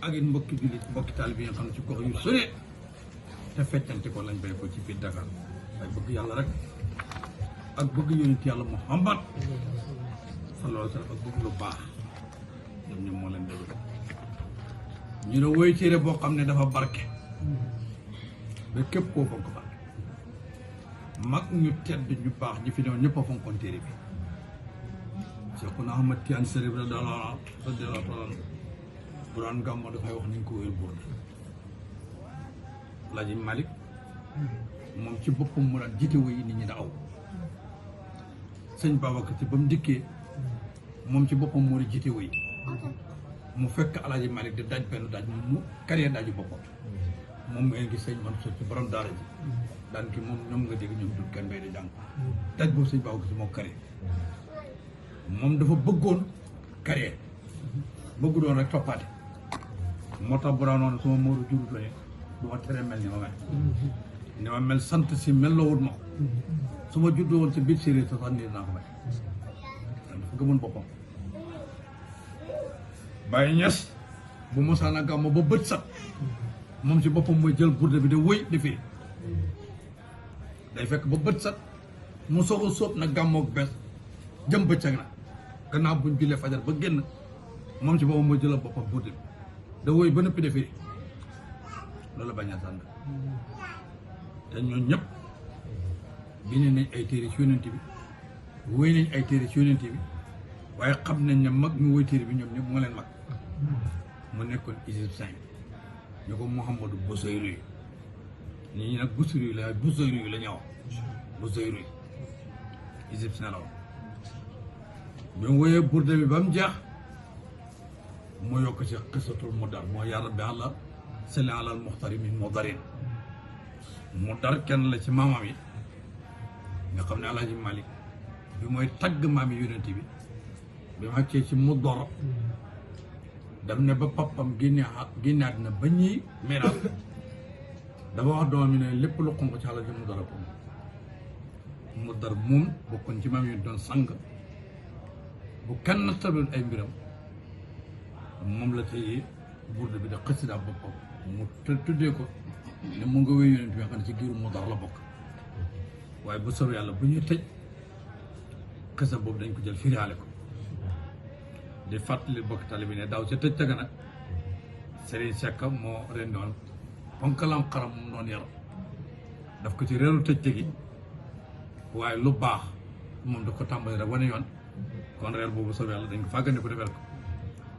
ak it mbokki jullit mbokki taal bi nga xam ne ci gox yu sore te feccante ko lañ bay ko ci biir Dakar waaye bëgg yàlla rek ak bëgg yonent yàlla Muhammad sallallahu alayhi wa sallam ak bëgg lu baax ñoom ñoom moo leen déglu ñu ne woy téere boo xam ne dafa barke ba képp koo fonk barke mag ñu tedd ñu baax ñi fi newoon ñëpp a fonkoon téere bi Seexuna Ahmad Tijaan Sariif radiyallaahu anhu bu daan gàmmo dafay wax nañ ko wéyal buur Laaji Malick moom ci boppam mu daan jiite woy nit ñi da aw sëñ Babacar Si ba mu dikkee moom ci boppam moo di jiite woy mu fekk Alaaji Malick di daaj benn daaj mu carrière daaju boppam moom ngeen gis sëñ Mansour ci borom daara ji daan ki moom ñoom nga dégg ñoom dul kenn bay di jàng daaj boobu sëñ Babacar Si moo carrière moom dafa bëggoon carrière bëggu doon rek toppaate moo tax bu daan noonu suma Moodu jurutoye du ma tere mel ni ma mel sant si mel loo wut ma ko su ma juddoo woon ci biir séeréer sa sax nii naa ko may dafa gëmoon boppam Baye Niass bu mosaana gàmmo ba bët sat moom si boppam mooy jël burde bi de wëy di firi day fekk ba bët sat mu soog a sóob nag gàmmoog bés jëm bëccëg na gannaaw buñ jullee fajar ba génn moom si boppam mooy jëlal boppam burde bi da wëy ba nëppi de firi loolu bañ a sànn te ñooñu ñëpp bind nañ ay téere ci yonent bi wéy nañ ay téere ci yonent bi waaye xam nañ ne mag ñu woy téere bi ñoom ñëpp moo leen mag mu nekkoon égyptien ñu ko Mouhamadou Bousayri ñi nag Bousayri la Bousayri la ñëw Bousayri égyptien la woon bi mu woyee burde bi ba mu jeex mu yokk ci xisatul mudar moo yaa rabbi àlla salli alal muxtari min mudarin mudar kenn la ci maamam yi nga xam ne Alaaji Malick bi mooy tagg maam yi yonent bi bi ma xaccee ci mudar daf ne ba papam génnaat na ba ñuy miraas dafa wax doomam yi ne lépp lu xonq ci xalal ji mudar ko mudar moom bokkoon ci maam yi doon sang bu kenn tabul ay mbiram moom la tey burde bi da xasida boppam mu tuddee ko ne mu nga wéy yonent bi nga xam ne ci giiru mudar la bokk waaye bu soobee yàlla bu ñuy tëj xisa boobu dañ ko jël firiale ko di fàttali bokk tali bi ne daaw ca tëj tëgg nag Serigne Seck moo ren doon ponkalam xaram mu doon yar daf ko ci reeru tëj tëgi waaye lu baax moom daf ko tàmbali rek wane yoon kon reer boobu soobee yàlla dañ ko fàggandi ko defal ko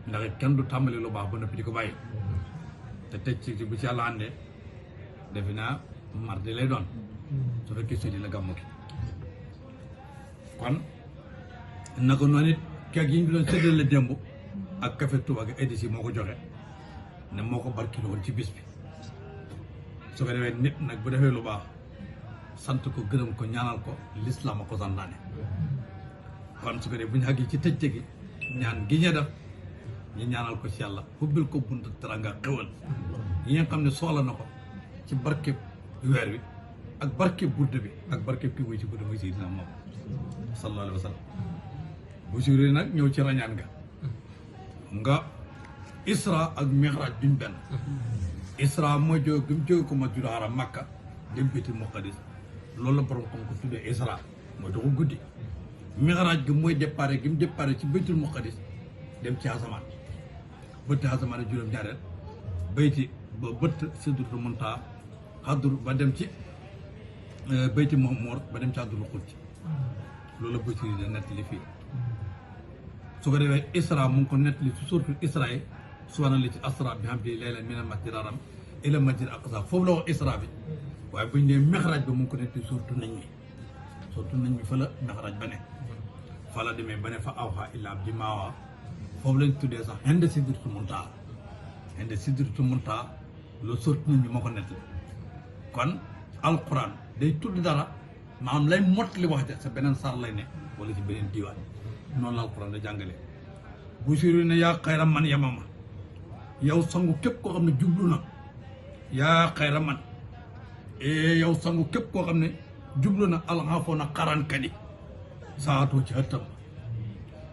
ndax it kenn du tàmbali lu baax ba noppi di ko bàyyi te tëj ci bu ci yàlla àndee defe naa mardi lay doon su fekkee sudi la gàmmu ki kon naka noonu it keeg yi ñu doon séddale démb ak café Touba gi édisi moo ko joxe ne moo ko barkilo woon ci bis bi su ko defee nit nag bu defee lu baax sant ko gërëm ko ñaanal ko lislaam a ko santaane kon su ko defee bu ñu àggee ci tëjte gi ñaan gi ñu def ñu ñaanal ko ci yàlla ubbil ko bunt teranga xewal yi nga xam ne soxla na ko ci barkeb weer wi ak barkeb burda bi ak barkeb kii muy ci burda muy Seydina moom sallallahu alayhi wa sallam bu suuree nag ñëw ci rañaan nga isra ak mi'raj duñ benn isra mooy jóge gi mu jóge ko masjidul haram Makka dem Baytul Maqdis loolu la borom xam ko tuddee isra mooy doxu guddi mi'raj gi mooy départ gi mu départ ci Baytul Maqdis dem ci asamaan bëtt asamaan juróom-ñaareel bayti ba bëtt Sidratul Muntaha xaddur ba dem ci bayti Mahmur ba dem ci xaddurul xudsi loolu la bëccëg da nettali fii su ko defee isra mu ngi ko nettali ci suuratul isra yi subhaana llazii asraa bi abdihi laylan minal masjidil haraam ilal masjidil aqsaa foofu la wax isra bi waaye bu ñu nee mi'raaj ba mu ngi ko nettali suuratu nañ mi fa la mi'raaj ba ne fa la demee ba ne fa awhaa illaa abdii maa awhaa foofu lañ tuddee sax inda sidratul muntaha loolu suuratu nañ mi moo ko nettali kon alquran day tudd dara maanaam lay mottali wax ja sa beneen saar lay ne wala ci beneen diwaan noonu la alquran da jàngale bu suri ne yaa xayra man yamama yow sangu képp koo xam ne jublu na yaa xayra man yow sangu képp koo xam ne jublu na alxafoo na xarankadi saatoo ci ëttam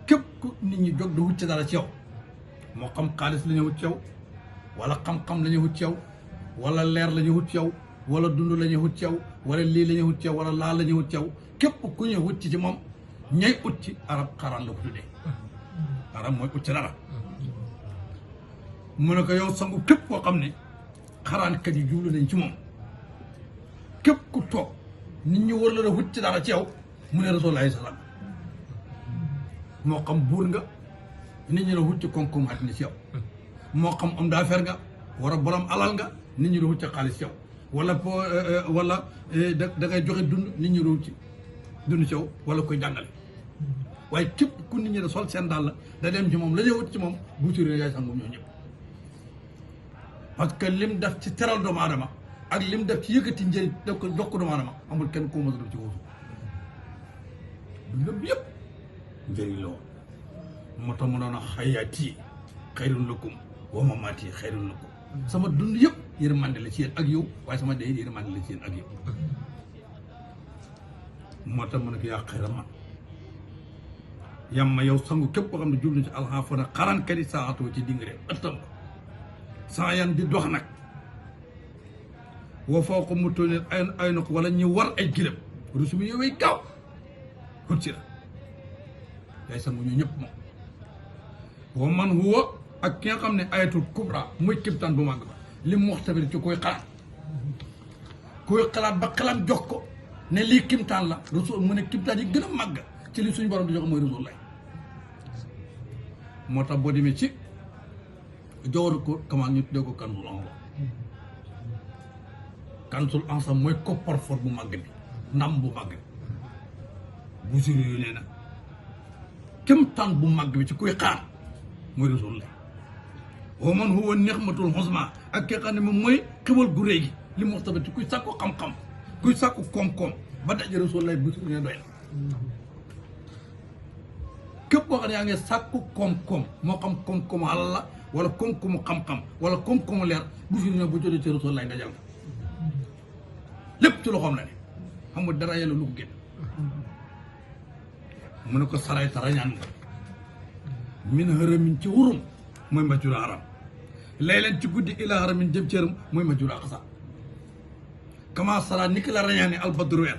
képp ku nit ñi jóg da wut ci dara ci yow moo xam xaalis la ñëw ci yow wala xam-xam la ñuy wut ci yow wala leer la ñuy wut ci yow wala dund la ñuy wut ci yow wala lii la ñuy wut ci yow wala laa la ñuy wut ci yow képp ku ñuy wut ci moom ñay ut ci arab xaraan la ko tuddee arab mooy ut ci dara mu ne ko yow sangu képp koo xam ne xaraankat yi jublu nañ ci moom képp ku toog nit ñi war la wut ci dara ci yow mu ne Rasulullah salaam moo xam buur nga nit ñi la wut ci koom-koom àddina ci yow moo xam homme d'affaires nga war a borom alal nga nit ñi la wut ci xaalis ci yow wala da ngay joxe dund nit ñi la wut ci dund ci yow wala koy jàngale waaye képp ku nit ñi da sol seen dàll da dem ci moom la ñuy wut ci moom bu turé yaay sangu ñoo ñëpp parce que lim def ci teral doomu aadama ak lim def ci yëkkati njëriñ def ko jox ko doomu aadama amul kenn koo mos a def ci wóosu dundam yëpp njëriñ la woon moo tax mu doon a xayaati xayrun lakum wa mamaati xayrun lakum sama dund yëpp yërmande la ci yéen ak yow waaye sama dee yërmande la ci yéen ak yow moo tax mu ne ko yaa xayra man yamma yow sangu képp koo xam ne jublu ci alxaafana xarankat yi saatoo ci dingre ëttam ko saa yan di dox nag woo foo ko mu toll ay na ko wala ñu war ay gilem rusumi yowey gaaw xut si la yaay sangu ñu ñëpp moom woo man huwa ak ki nga xam ne ayatul kubra muy kibtaan bu màgg ba li mu wax tamit ci koy xalaat ba xalaat jox ko ne lii kimtaan la rasul mu ne kimtaan yi gën a màgg ci li suñu borom di jox mooy rasul lay moo tax boo demee ci joxoru ko comment ñu tuddee ko kansul ansa kansul ansa mooy coffre-fort bu màgg bi ndam bu màgg bi bu siri yu nee na kimtaan bu màgg bi ci kuy xaar mooy rasul lay wa man huwa nixmatul xusma ak ki xam ne moom mooy xewal gu réy gi li mu wax tamit kuy sàkku xam-xam kuy sàkku koom-koom ba daje rasul lay bu siri ne doy na képp koo xam ne yaa ngi sàkku koom-koom moo xam koom-koomu alal la wala koom-koomu xam-xam wala koom-koomu leer bu siri ne bu jotee ci rasul lay dajal nga lépp ci loxoom la ne xam nga dara yàlla lu ko génn mu ne ko saray tara ñaan nga min haramin ci wurum mooy majjul haram lay leen ci guddi ila haramin jëm cëram mooy majjul aqsa kama sara ni ki la rañaane albadru weer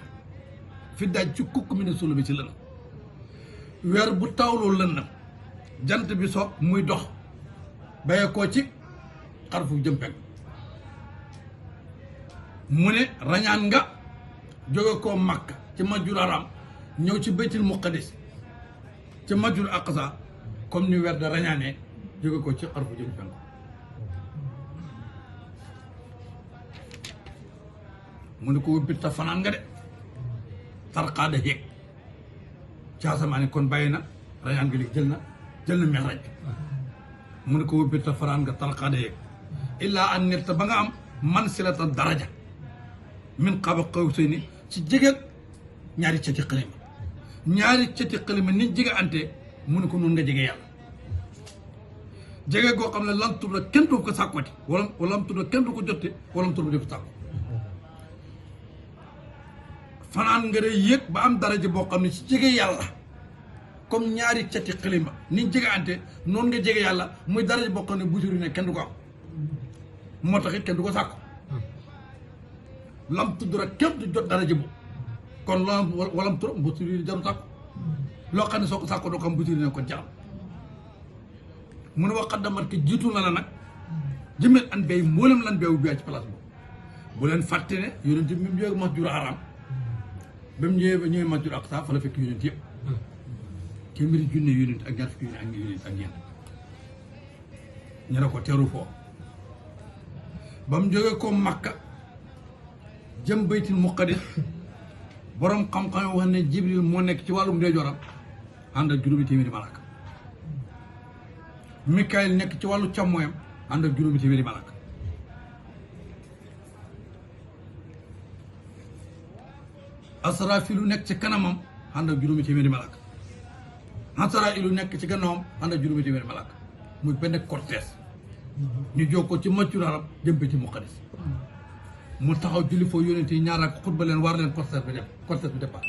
fi daaj ci kukk mi ne sulu bi ci lëna weer bu tawloo lëndam jant bi so muy dox baye koo ci xarfu jëm pegg mu ne rañaan nga jóge koo Makka ci majjul haram ñëw ci baytul muqaddis ci majjul aqsa comme ni weer da rañaanee jóge ko ci xarfu jëm penku mu ne ko wëbbit ta fanaan nga de tarqaada yéeg ci asamaan kon bàyyi na rañaan nga léegi jël na mel rek mu ne ko wëbbit ta fanaan nga tarqaada yéeg illaa an nirta ba nga am man silata daraja min xaba qawsayni ci jege ñaari cati xalima ni jege ante mu ne ko noonu nga jege yàlla jege goo xam ne lam tur la kenn du ko sàkkoti wala lam tur la kenn du ko jotte wala lam tur la def sàkku fanaan nga de yéeg ba am daraja boo xam ne ci jege yàlla comme ñaari cati xalima ni jege ante noonu nga jege yàlla muy daraja boo xam ne bu suri ne kenn du ko am moo tax it kenn du ko sàkku lam tudd rek kenn du jot daraja bu kon loo walam tur bu suri jaru sàkku loo xam ne soo ko sàkkoo doo ko am bu suri ne ko jaram mu ne wax xaddamat ki jiitu na la nag jëmel an bay mboolem lan beewu biyaa ci place boobu bu leen fàtte ne yonent bi mu ñëwee masjid haram ba mu ñëwee masjid aqsa fa la fekk yonent yëpp téeméeri junne yonent ak ñaar fukki junne ak yonent ak ñeent ñu ne ko teeru foo ba mu jógee ko Makka jëm baytul muqaddis borom xam-xam wax ne Jibril moo nekk ci wàllum ndeyjooram ànd ak juróomi téeméeri malaaka Mikaayil nekk ci wàllu càmmooyam ànd ak juróomi téeméeri malaaka Asraafilu nekk ci kanamam ànd ak juróomi téeméeri malaaka Asraayilu nekk ci gannaawam ànd ak juróomi téeméeri malaaka muy benn cortège ñu jóg ko ci masjidul haram jëm Baytul Muqaddis mu taxaw julli foo yónent yi ñaar ak xutba leen war leen cortège bi départ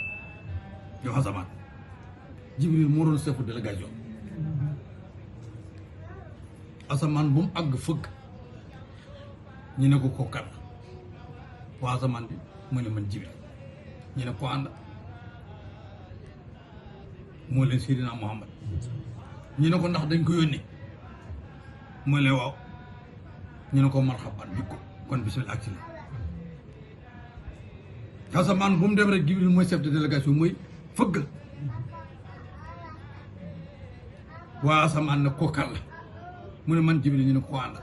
yow asamaan Jibril moo doon chef délégation asamaan bu mu àgg fëgg ñu ne ko kookar waa asamaan bi mu ne man Jibril ñu ne ko ànd moo leen Seydina Muhammad ñu ne ko ndax dañ ko yónni mu ne waaw ñu ne ko marhaban bi ko kon bismillah ak si la asamaan bu mu dem rek Jibril mooy chef de délégation mooy fëgg waa asamaan ne kookar la mu ne man Jibril ñu ne ko ànd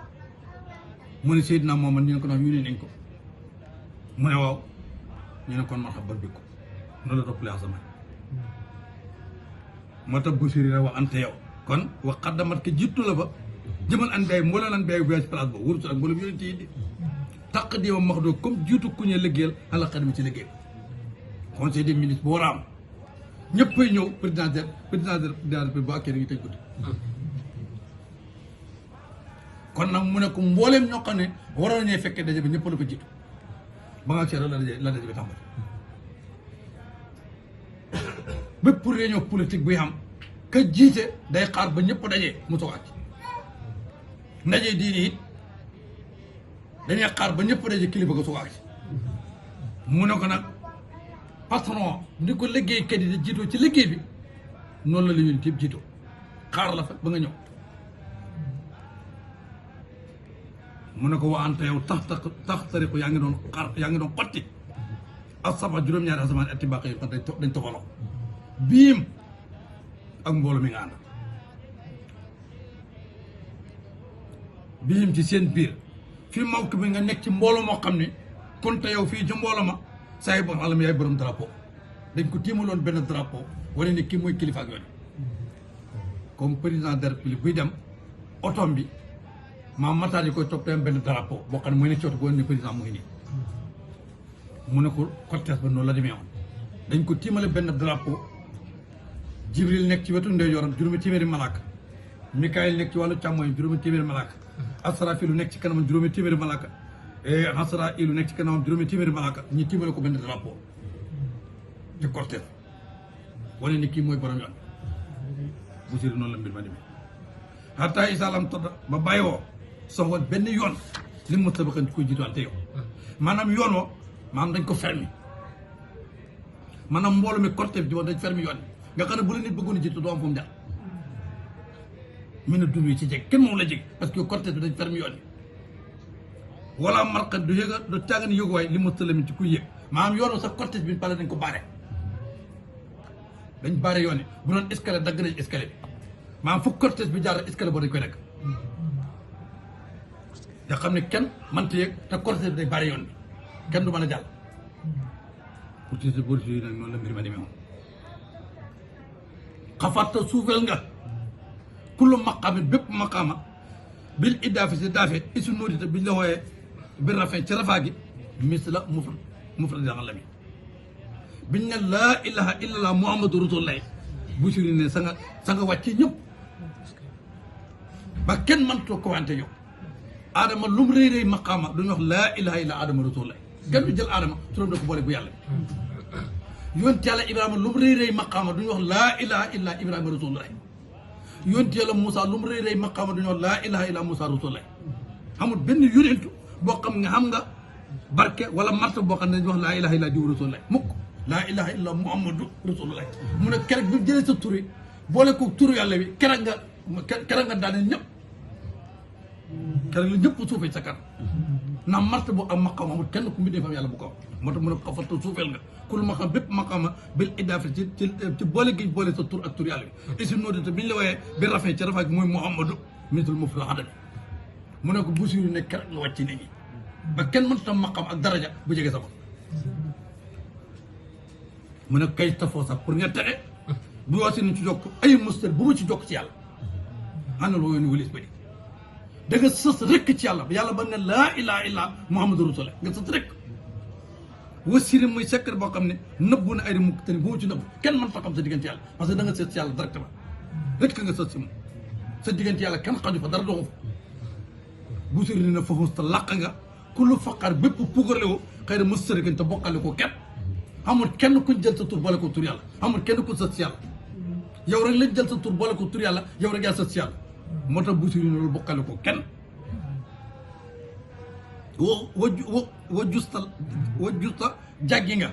mu ne Seydina Muhammad ñu ne ko ndax yónni nañ ko mu ne waaw ñu ne kon marhaban bi ko noonu la toppale asamaan moo tax Busiri rek wax ante yow kon wax xaddamat ke jiitu la ba jëmal an bay moo leen an bay bu ci place ba wurus ak mboolem yonent yi di taq di yow max doo comme jiitu ku ñee liggéeyal àla xadami ci liggéey conseil des ministres bu war a am ñëppay ñëw président de bu akkee dañuy tëj guddi kon nag mu ne ko mbooleem ñoo xam ne waroon nañu fekkee daje bi ñëpp la ko jiitu ba nga seet la daje bi tàmbali bépp réunion politique buy xam ka jiite day xaar ba ñëpp dajee mu soog àcc ndaje diini it dañuy xaar ba ñëpp daje kilifa ga soog àcc mu ne ko nag patron ni ko liggéeykat yi di jiitoo ci liggéey bi noonu la la yónni yëpp jiitoo xaar la fa ba nga ñëw mu ne ko wa anta yow tax tariku yaa ngi doon xaar yaa ngi doon xotti ak saba juróom-ñaari asamaan atti bàq yi dañ tofaloo biim ak mbooloo mi nga ànd biim ci seen biir fii mawk bi nga nekk ci mbooloo moo xam ne kon te yow fii ci mbooloo ma saa yi bon alam yaay borom drapeau dañ ko tiimaloon benn drapeau wane ne kii mooy kilifa ak yoon comme président de la République buy dem otom bi maam mataan yi koy topp te am benn drapeau boo xam ne mooy ne cooto boo ne président mu ngi nii mu ne ko cortège ba noonu la demee woon dañ ko tiimale benn drapeau Jibril nekk ci wetu ndeyjooram juróomi téeméeri malaaka Mikaayil nekk ci wàllu càmmooñ juróomi téeméeri malaaka Asrafilu nekk ci kanamam juróomi téeméeri malaaka Asrailu nekk ci kanamam juróomi téeméeri malaaka ñu tiimale ko benn drapeau ci cortège wane ni kii mooy borom yoon bu siri noonu la mbir ma demee hatta isalam todda ba bàyyi woo soxla benn yoon li mu tabaxan ci koy jiituwante yow maanaam yoon woo maanaam dañ ko fermi maanaam mbooloo mi cortège bi woon dañ fermi yoon nga xam ne bu la nit bëggoon a jiitu doo am fu mu jaar mi ne dund yi ci jeg kenn moom la jeg parce que cortège bi dañ fermi yoon yi wala marqat du yëga du tàgg ni yëgu waay li mu tëlamin ci kuy yëg maanaam yoon sax cortège bi pare dañ ko baare dañ baare yoon yi bu doon escalier dagg nañ escalier bi maanaam fu cortège bi jaar escalier boo dañ koy dagg nga xam ne kenn mënta yëg te cortège bi day baare yoon bi kenn du mën a jàll pour ci boo yi nag noonu la mbir ma demee woon xafatta suufeel nga kullu maqaamin bépp maqaama bil iddaafi si daafe isu nuurita biñ la wooyee bir rafet ci rafaa gi mis la mufrad la mi biñ ne laa ilaha illallah muhammadu rasulullah bu suri ne sa nga wàcce ñëpp ba kenn mëntoo ko wante yow aadama lu mu rëy rëy maqaama duñu wax laa ilaha illa aadama rasulullah kenn du jël aadama turam da ko boole bu yàlla yonent yàlla ibrahima lu mu rëy rëy maqaama duñu wax laa ilaha illa ibrahima rasulullah yonent yàlla Moussa lu mu rëy rëy maqaama duñu wax laa ilaha illa Moussa rasulullah amul benn yonentu boo xam nga xam nga barke wala marta boo xam ne dañu wax laa ilaha illa diw rasulullah mukk laa ilaha illa muhammadu rasulullah mu ne keroog bi jëlee sa turi boole ko turu yàlla bi keroog nga daane ñëpp keroog la ñëpp suufee sa kanam ndax marta boo am maqaama amul kenn ku mbindee fam yàlla bu ko moo tax mu ne xafarta suufeel nga kul maqaam bépp maqaama bil idaafi ci boole gi boole sa tur ak tur yàlla bi isi noodite bi ñu la wooyee bi rafet ci rafet gi mooy muhammadu misul mufla adami mu ne ko busiru ne keroog la wàcc nit ñi ba kenn mënut tam maqaam ak daraja bu jege sa bopp mu ne kay tafoo sax pour nga texe bu waasi nañ ci jokk ay mustal bu mu ci jokk ci yàlla àndal woo yoon walis ba di da nga sës rekk ci yàlla yàlla ba ne laa ilaha illa muhammadu rasulullah nga sës rekk wasiri muy secret boo xam ne nëbbu na ay di mukk te ni bu mu ci nëbb kenn mën ta xam sa diggante yàlla parce que da nga sës ci yàlla directement rekk nga sës si moom sa diggante yàlla kenn xaju fa dara doxu fa bu siri ne fa xusta làq nga ku lu faqaar bépp puukarle woo xëy na mustarikin te bokkale ko kenn amul kenn kuñ jël sa tur boole ko tur yàlla amul kenn ku sës si yàlla yow rek lañ jël sa tur boole ko tur yàlla yow rek yaa sës si yàlla moo tax bu siri ne loolu bokkale ko kenn wa justa jàggi nga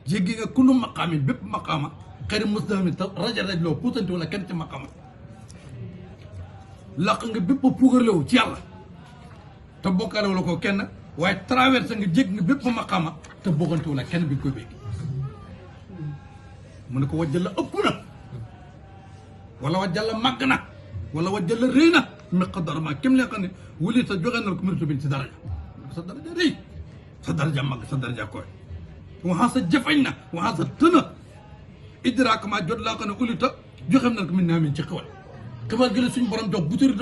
jéggi nga kullu maqaamin bépp maqaama xëri musdami ta raj loo puusanti wala kenn ci maqaama laq nga bépp puukarlewu ci yàlla te bokkaale wala ko kenn waaye traversé nga jéggi nga bépp maqaama te bokkante wala kenn bi nga koy bégg mu ne ko wajjal la ëpp na wala wajjal la màgg na wala wajjal la rëy na miqdar ma kem lee xam ne wuli ta joxe na la ko mérite bi ci daraja sa daraja rëy sa daraja màgg sa daraja koy waxaa sa jafañ na waxaa sa tëna idraak ma jot laa xam ne wuli ta joxe na la ko min naa min ci xewal xewal gi la suñu borom jox bu tëri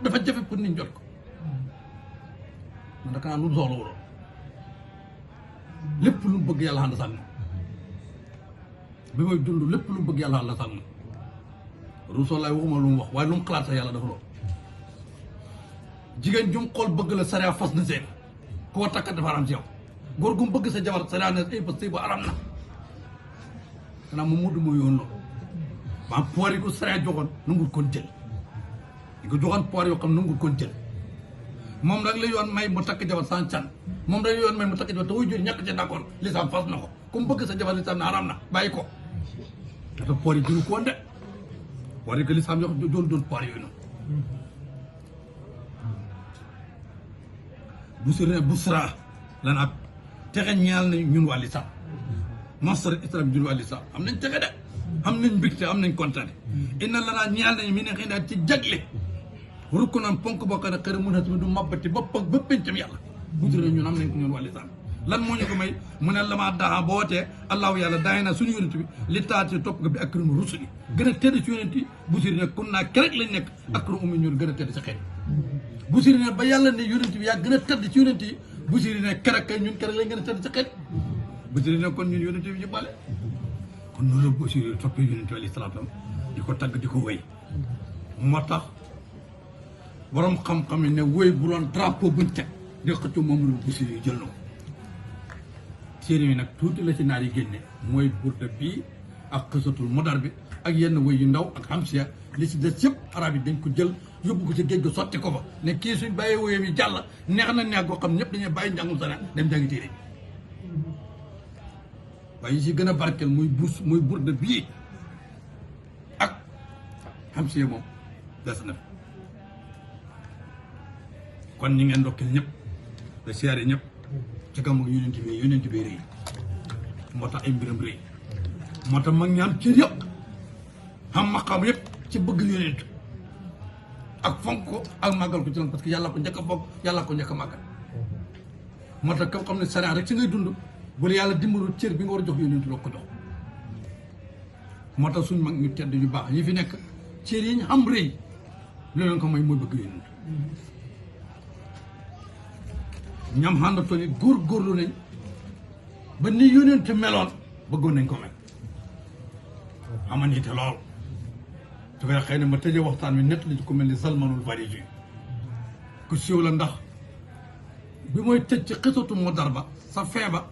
dafa jafe pour nit jot ko man daka naa lu soxla wuroon lépp lu mu bëgg yàlla xam na sànni bi may dund lépp lu mu bëgg yàlla xam na sànni Rousseau laay waxuma lu mu wax waaye lu mu xalaat sax yàlla dafa lool jigéen ju mu xool bëgg la sariya fas na seen koo takkat dafa aram ci yow góor gu mu bëgg sa jabar sariya ne ay parce que bu aram na xanaa mu mudd moo yoon loolu ba poir yi ko sariya joxoon nangul kon jël yi ko joxoon poir yoo xam nangul kon jël moom rek la yoon may mu takk jabar sans can moom rek la yoon may mu takk jabar te wuy jur ñàkk ca d'accord lislaam fas na ko ku mu bëgg sa jabar lislaam ne aram na bàyyi ko dafa poir yi juru ko woon de poir yi que lislaam yox doon poir yooyu noonu busra lan ab texe ñaal na ñun waa lislaam masar islam ñun waa lislaam am nañ texe de am nañ mbégte am nañ kontaan inna lanaa ñaal nañ mi ne xëy na ci jagle rukk naan ponk boo xam ne xëy na mën a du mabbati ba pencam yàlla busra ñun am nañ ko ñun waa lislaam lan moo ñu ko may mu ne la maa daa boo wootee allahu yàlla daay naa suñu yonent bi li taati topp nga bi akram rusuli gën a tedd ci yonent yi busiri ne kun naa kerek lañ nekk akram umi ñun gën a tedd si xeet busiri ne ba yàlla ne yonent bi yaa gën a tedd ci yonent yi busiri ne kerek kay ñun kerek lañ gën a tedd si xeet busiri ne kon ñun yonent bi ñu bale kon noonu la busiri toppee yonent bi alayhi salaam di ko tagg di ko wéy moo tax borom xam-xam yi ne wéy bu doon drapeau buñ teg di xëccu moom lu busiri jël na ko séeréer yi nag tuuti la ci naar yi génne mooy burda bii ak xësatul modar bi ak yenn wëy yu ndaw ak hamsiya li ci des yëpp arab yi dañ ko jël yóbbu ko ci géej ga sotti ko fa ne kii suñ bàyyee wëyam yi jàll neex na neex goo xam ñëpp dañuy bàyyi njàngum sana dem jàngi téere waaye yi si gën a barkeel muy burda bii ak hamsiya moom des na kon ñi ngeen ndokkil ñëpp da siyaare ñëpp ci gàmmu yonent bi rëy moo tax ay mbiram rëy moo tax mag ñaan cër yëpp xam maqaam yëpp ci bëgg yonent ak fonk ko ak màggal ko ci lan parce que yàlla ko njëkk a fonk yàlla ko njëkk a màggal moo tax kam xam ne sariya rek ci ngay dund bu la yàlla dimbalu cër bi nga war a jox yonent doo ko jox moo tax suñ mag ñu tedd ñu baax ñi fi nekk cër yi ñu xam rëy loolu leen ko may mooy bëgg yonent ñam xàndatoo ni góorgóorlu nañ ba ni yónent meloon bëggoon nañ ko mel aman yite lool su koy xëy na ma tëjee waxtaan wi nett li ci ko mel ni Salmanul Farisi ku siiw la ndax bi mooy tëj ci xisatu moo darba sa feeba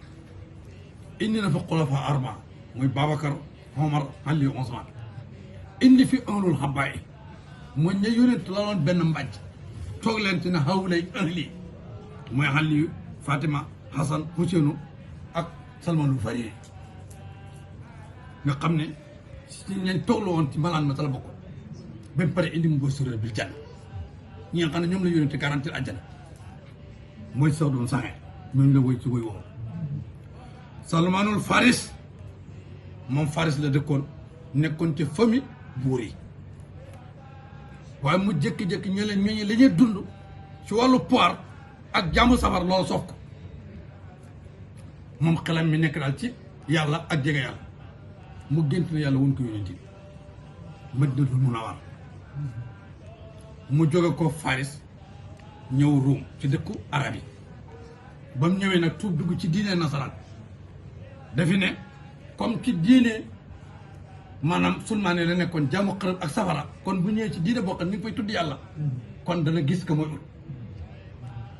indi na fi xulafa arba muy Babacar Omar Ali Ousmane indi fi ahlul xabaay mooy ña yónent la woon benn mbàjj toog leen ci ne hawlay ahli mooy Aliyu Fatima Hassan Ousseynou ak Salmanul Farisi nga xam ne si ñañ tooglu woon ci malaan ma sa la bokk ba pare indi mu bashir bil janna ñi nga xam ne ñoom la yónente garantir àjjana mooy sax doon saxee ñooñu la woy ci woy woo Salmanul Farisi moom Faris la dëkkoon nekkoon ci famille buur yi waaye mu jékki-jékki ñu leen ñooñu la ñuy dund ci wàllu poir ak jàmbu safar loolu soof ko moom xelam mi nekk daal ci yàlla ak jege yàlla mu gént na yàlla woon ko yónent bi Madinatul Munawwara mu jóge ko Faris ñëw Ruum ci dëkku arab yi ba mu ñëwee nag tuub dugg ci diine nasaraan dafi ne comme ci diine maanaam sulmaane la nekkoon jaamu xërëm ak safara kon bu ñëwee ci diine boo xam ni ngi fay tudd yàlla kon dana gis ko mooy ut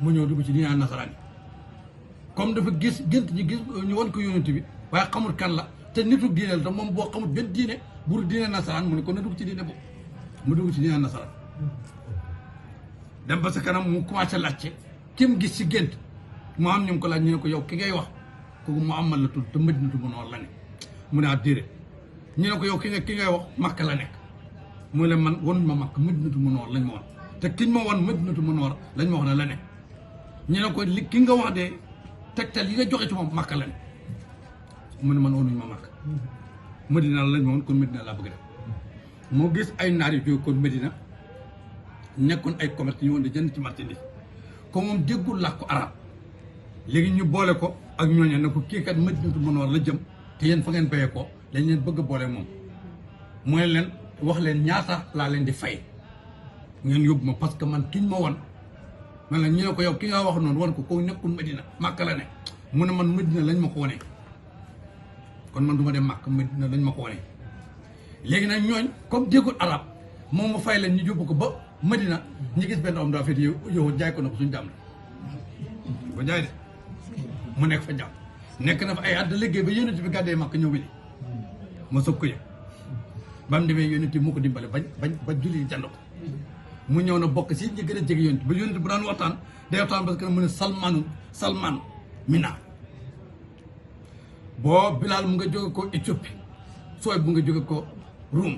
mu ñëw dugg ci diine nasaraan yi comme dafa gis gént ñi gis ñu won ko yónent bi waaye xamul kan la te nitu diine la te moom boo xamul benn diine buru diine nasaraan mu ne kon na dugg ci diine boobu mu dugg ci diine nasaraan dem ba sa kanam mu commencé laajte kim gis ci gént mu am ñu ko laaj ñu ne ko yow ki ngay wax kooku mu amal la tudd te Madinatu Munawwara la nekk mu ne déedéet ñu ne ko yow ki ngay wax Makka la nekk mu ne man wanuñ ma Makka Madinatu Munawwara lañ ma wan te kiñ ma wan Madinatu Munawwara lañ ma wax ne la nekk ñu ne ko li ki nga wax de tegtal yi nga joxe ci moom Makka la nekk mu ne man wanuñ ma Makka Madina lañ ma wan kon Madina laa bëgg def moo gis ay naar yu jóge kon Madina nekkoon ay commerce ñu woon di jënd ci marchandise comme moom déggul làkku arab léegi ñu boole ko ak ñooñu ne ko kii kat Madinatu Munawwara la jëm te yéen fa ngeen béyee ko dañ leen bëgg a boole moom mooy leen wax leen ñaata laa leen di fay ngeen yóbbu ma parce que man kiñ ma wan man la ñu ne ko yow ki nga wax noonu wan ko nekkul Madina Makka la ne mu ne man Madina lañ ma ko wanee kon man du ma dem Makka Madina lañ ma ko wanee léegi nag ñooñ comme déggul arab moom ma fay leen ñu yóbbu ko ba Madina ñi gis benn homme d'affaires yow jaay ko na ko suñu jàmm la ko jaay de mu nekk fa jàmm nekk na fa ay at liggéey ba yonent bi gàddee Makka ñëw wili ma soog ko yëg ba mu demee yonent bi moo ko dimbale ba julli jànd ko mu ñëw na bokk si ñi gën a jege yonent ba yonent bu daan waxtaan day waxtaan parce que mu ne Salman Mina boo Bilaal mu nga jóge ko Éthiopie sooy bu nga jóge ko Roum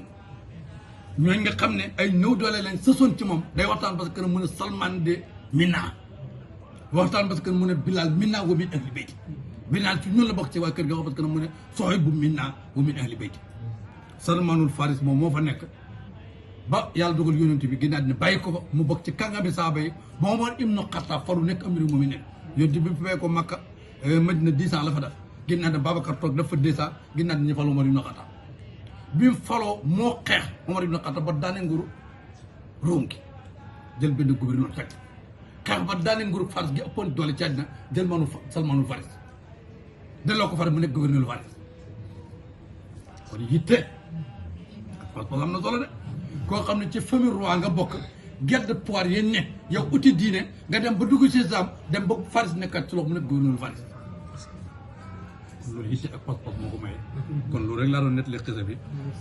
ñooñ nga xam ne ay néew doole lañ sësoon ci moom day waxtaan parce que mu ne Salman de Mina waxtaan parce que mu ne Bilaal Mina wa min ahli bayti Bilaal ci ñun la bokk ci waa kër ga parce que mu ne sooy bu Mina wa min ahli bayti Salmanul Faris moom moo fa nekk ba yàlla dogal yonent bi ginnaaw dina bàyyi ko fa mu bokk ci kàngami saaba yi ba Omar ibnu Xattaab faru nekk amiru mu'minin yonent bi fay ko Makka Madina 10 ans la fa def ginnaaw ne Babacar toog def fa 10 ans ginnaaw ñu fal Omar ibnu Xattaab bi mu faloo moo xeex Omar ibnu Xattaab ba daane nguuru Room gi jël benn gouverneur teg xeex ba daane nguuru Faris gi ëppoon doole ci àddina jël Salmanul Faris delloo ko Faris mu nekk gouverneur Faris kon yitte parce que am na solo de koo xam ne ci famille roi nga bokk gerte pouvoir yéen ne yow uti diine nga dem ba dugg ci islam dem ba Faris nekkat ci loxo mu nekk gouverneur Faris kon loolu yitte ak pas-pas moo ko maye kon loolu rek laa doon nettali xisa bi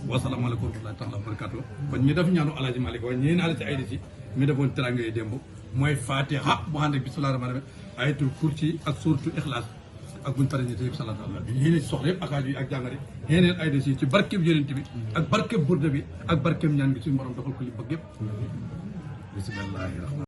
wasalaamaaleykum wa rahmatullahi taala wa barakatuh kon ñi def ñaanu Alaaji Malick waaye ñi naa la ci ay di si mi defoon teranga yi démb mooy Fatiha bu ànd ak bismillahi rahmaani rahim ayatul kursi ak suuratu Ixlaas ak buñ paree ñu tey salaatu allah yéen ci soxla yëpp ak aaju yi ak jàngari yeneen ay des yi ci barkeb yonent bi ak barkeb burda bi ak barkeb ñaan gi suñu borom defal ko li bëgg yëpp bismillahi rahmaan